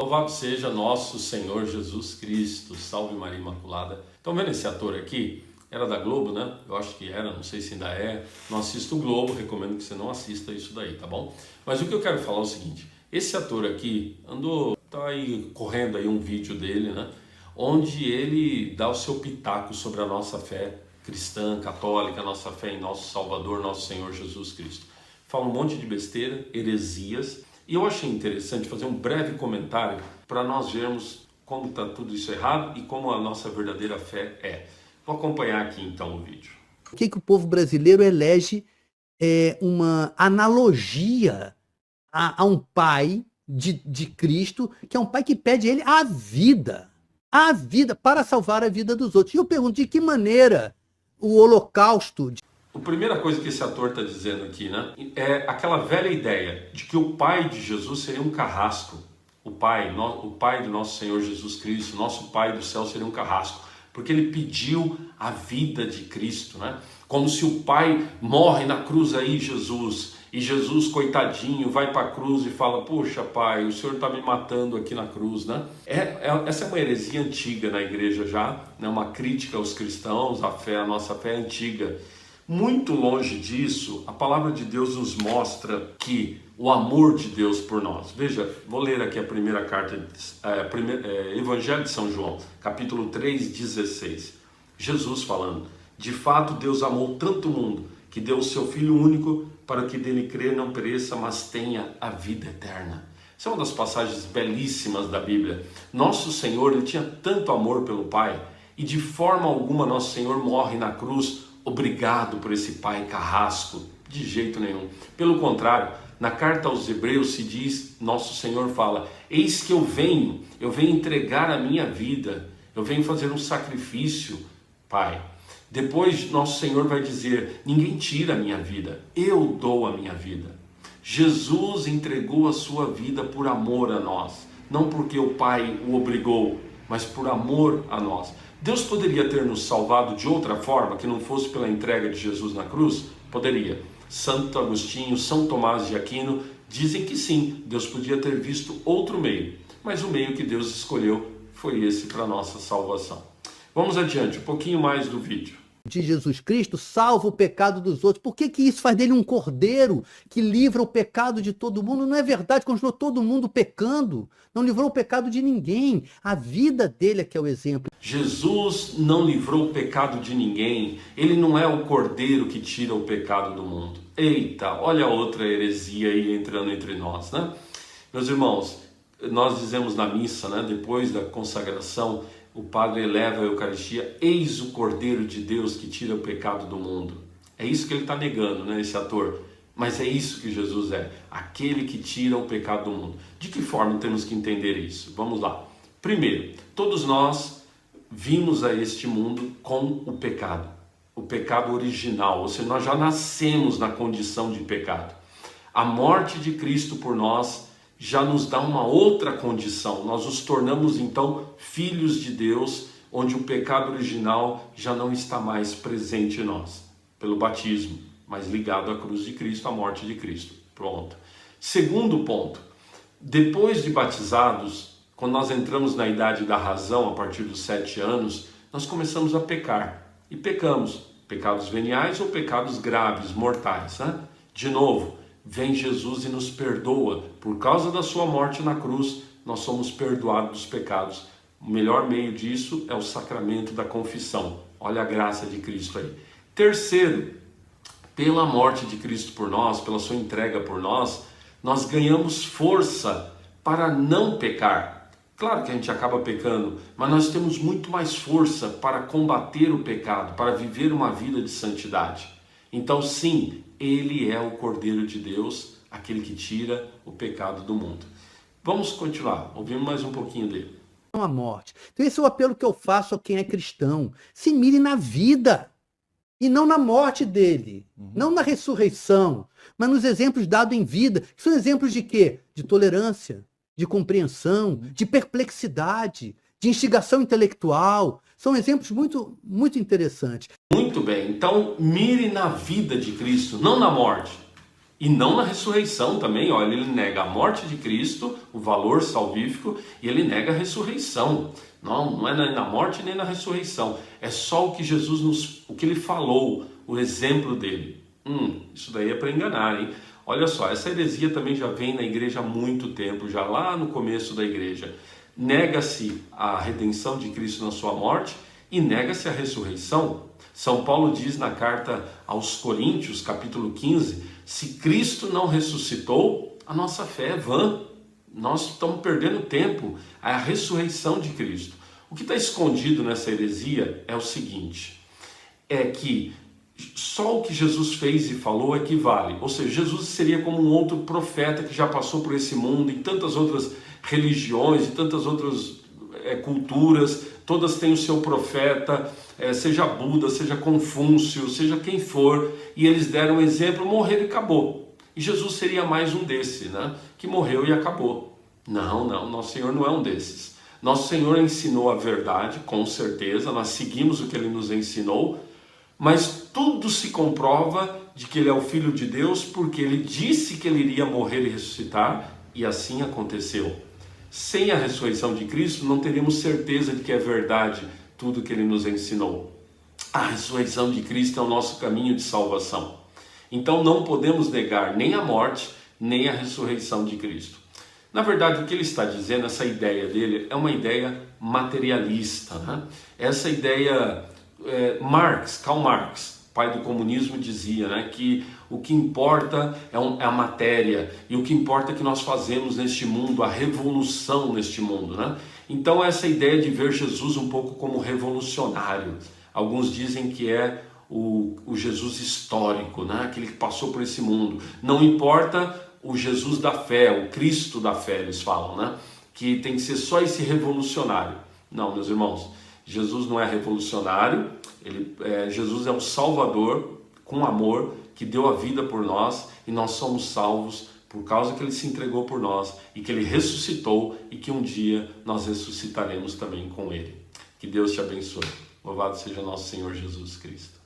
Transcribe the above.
Louvado seja nosso Senhor Jesus Cristo, salve Maria Imaculada. Estão vendo esse ator aqui? Era da Globo, né? Eu acho que era, não sei se ainda é. Não assista o Globo, recomendo que você não assista isso daí, tá bom? Mas o que eu quero falar é o seguinte, esse ator aqui tá aí correndo aí um vídeo dele, né? Onde ele dá o seu pitaco sobre a nossa fé cristã, católica, a nossa fé em nosso Salvador, nosso Senhor Jesus Cristo. Fala um monte de besteira, heresias. E eu achei interessante fazer um breve comentário para nós vermos como está tudo isso errado e como a nossa verdadeira fé é. Vou acompanhar aqui então o vídeo. O que o povo brasileiro elege uma analogia a um pai de Cristo, que é um pai que pede a ele a vida para salvar a vida dos outros. E eu pergunto, de que maneira o holocausto... A primeira coisa que esse ator está dizendo aqui, né, é aquela velha ideia de que o pai de Jesus seria um carrasco. O pai do nosso Senhor Jesus Cristo, nosso pai do céu seria um carrasco, porque ele pediu a vida de Cristo, né? Como se o pai morre na cruz aí, Jesus, e Jesus, coitadinho, vai para a cruz e fala, poxa pai, o Senhor está me matando aqui na cruz, né? Essa é uma heresia antiga na igreja já, né? Uma crítica aos cristãos, a nossa fé é antiga. Muito longe disso, a palavra de Deus nos mostra que o amor de Deus por nós. Veja, vou ler aqui a primeira carta, Evangelho de São João, capítulo 3, 16. Jesus falando, de fato Deus amou tanto o mundo, que deu o seu Filho único, para que dele crer não pereça, mas tenha a vida eterna. Essa é uma das passagens belíssimas da Bíblia. Nosso Senhor, ele tinha tanto amor pelo Pai, e de forma alguma nosso Senhor morre na cruz, obrigado por esse pai carrasco, de jeito nenhum. Pelo contrário, na carta aos Hebreus se diz, nosso Senhor fala, eis que eu venho entregar a minha vida, eu venho fazer um sacrifício, Pai. Depois nosso Senhor vai dizer, ninguém tira a minha vida, eu dou a minha vida. Jesus entregou a sua vida por amor a nós, não porque o Pai o obrigou, mas por amor a nós. Deus poderia ter nos salvado de outra forma, que não fosse pela entrega de Jesus na cruz? Poderia. Santo Agostinho, São Tomás de Aquino dizem que sim, Deus podia ter visto outro meio, mas o meio que Deus escolheu foi esse para a nossa salvação. Vamos adiante, um pouquinho mais do vídeo. De Jesus Cristo salva o pecado dos outros. Por que isso faz dele um cordeiro que livra o pecado de todo mundo? Não é verdade, continuou todo mundo pecando, não livrou o pecado de ninguém. A vida dele é que é o exemplo. Jesus não livrou o pecado de ninguém, ele não é o cordeiro que tira o pecado do mundo. Eita, olha outra heresia aí entrando entre nós, né? Meus irmãos, nós dizemos na missa, né, depois da consagração, o padre eleva a Eucaristia, eis o Cordeiro de Deus que tira o pecado do mundo. É isso que ele está negando, né, esse ator. Mas é isso que Jesus é, aquele que tira o pecado do mundo. De que forma temos que entender isso? Vamos lá. Primeiro, todos nós vimos a este mundo com o pecado original, ou seja, nós já nascemos na condição de pecado. A morte de Cristo por nós já nos dá uma outra condição, nós nos tornamos então filhos de Deus, onde o pecado original já não está mais presente em nós, pelo batismo, mas ligado à cruz de Cristo, à morte de Cristo. Pronto. Segundo ponto, depois de batizados, quando nós entramos na idade da razão, a partir dos 7 anos, nós começamos a pecar, e pecamos, pecados veniais ou pecados graves, mortais, né? De novo, vem Jesus e nos perdoa. Por causa da sua morte na cruz, nós somos perdoados dos pecados. O melhor meio disso é o sacramento da confissão. Olha a graça de Cristo aí. Terceiro, pela morte de Cristo por nós, pela sua entrega por nós, nós ganhamos força para não pecar. Claro que a gente acaba pecando, mas nós temos muito mais força para combater o pecado, para viver uma vida de santidade. Então sim, ele é o Cordeiro de Deus, aquele que tira o pecado do mundo. Vamos continuar, ouvimos mais um pouquinho dele. A morte. Então esse é o apelo que eu faço a quem é cristão. Se mire na vida e não na morte dele, não na ressurreição, mas nos exemplos dados em vida, que são exemplos de quê? De tolerância, de compreensão, de perplexidade, de instigação intelectual. São exemplos muito, muito interessantes. Muito bem, então mire na vida de Cristo, não na morte. E não na ressurreição também, olha, ele nega a morte de Cristo, o valor salvífico, e ele nega a ressurreição. Não é nem na morte nem na ressurreição. É só o que Jesus o que ele falou, o exemplo dele. Isso daí é para enganar, hein? Olha só, essa heresia também já vem na igreja há muito tempo, já lá no começo da igreja. Nega-se a redenção de Cristo na sua morte e nega-se a ressurreição. São Paulo diz na carta aos Coríntios, capítulo 15, se Cristo não ressuscitou, a nossa fé é vã. Nós estamos perdendo tempo. É a ressurreição de Cristo. O que está escondido nessa heresia é o seguinte, é que só o que Jesus fez e falou é que vale. Ou seja, Jesus seria como um outro profeta que já passou por esse mundo, em tantas outras religiões, e tantas outras culturas, todas têm o seu profeta, seja Buda, seja Confúcio, seja quem for, e eles deram um exemplo, morreram e acabou. E Jesus seria mais um desse, né? Que morreu e acabou. Não, nosso Senhor não é um desses. Nosso Senhor ensinou a verdade, com certeza, nós seguimos o que Ele nos ensinou, mas tudo se comprova de que Ele é o Filho de Deus, porque Ele disse que Ele iria morrer e ressuscitar, e assim aconteceu. Sem a ressurreição de Cristo, não teríamos certeza de que é verdade tudo que Ele nos ensinou. A ressurreição de Cristo é o nosso caminho de salvação. Então não podemos negar nem a morte, nem a ressurreição de Cristo. Na verdade, o que ele está dizendo, essa ideia dele, é uma ideia materialista, né? Essa ideia, Karl Marx, pai do comunismo, dizia, né, que o que importa é a matéria, e o que importa é que nós fazemos neste mundo, a revolução neste mundo, né? Então essa ideia de ver Jesus um pouco como revolucionário. Alguns dizem que é o Jesus histórico, né? Aquele que passou por esse mundo. Não importa o Jesus da fé, o Cristo da fé, eles falam, né? Que tem que ser só esse revolucionário. Não, meus irmãos, Jesus não é revolucionário, Jesus é o Salvador com amor, que deu a vida por nós, e nós somos salvos por causa que Ele se entregou por nós, e que Ele ressuscitou, e que um dia nós ressuscitaremos também com Ele. Que Deus te abençoe. Louvado seja nosso Senhor Jesus Cristo.